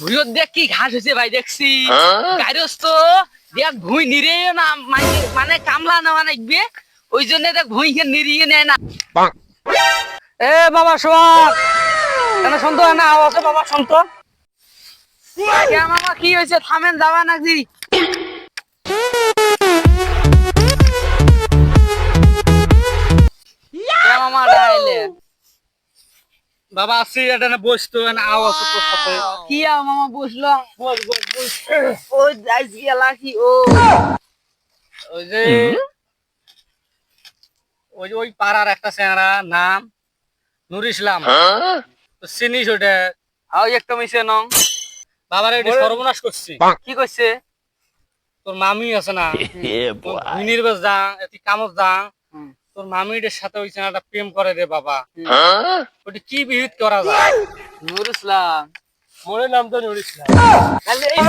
ভুইয়ত দেখ কি ঘাস হয়েছে ভাই দেখছি গাইরস্ত দেখ ভুই নিরেই না মানে কামলা না মানাইবে ওই জন্য দেখ ভুইকে নিরিয়ে নেয় না। এ বাবা সোহাগ কেন শুনতো না আওয়াজ বাবা শুনতো মামা কি হয়েছে থামেন যাবা নাকি মামা ডাইলে বাবা আসি এটা না বসতো না আওয়াজ তোর সাথে কি মামা বসলো ওই যাইছি গেলা কি ও ওই যে ওই পাড়ার একটা চেহারা নাম নুর ইসলাম তো চিনিস ওটা ওই একটা মিশে নং বাবার এটা সর্বনাশ করছি কি কইছে তোর মামি আছে না মিনির বেশ যা এটি কামত যা তোর মামিটার সাথে ওই চেহারাটা প্রেম করে রে বাবা ওটি কি বিহিত করা যায় নুর ইসলাম মনে নাম তো নুর ইসলাম তাহলে এই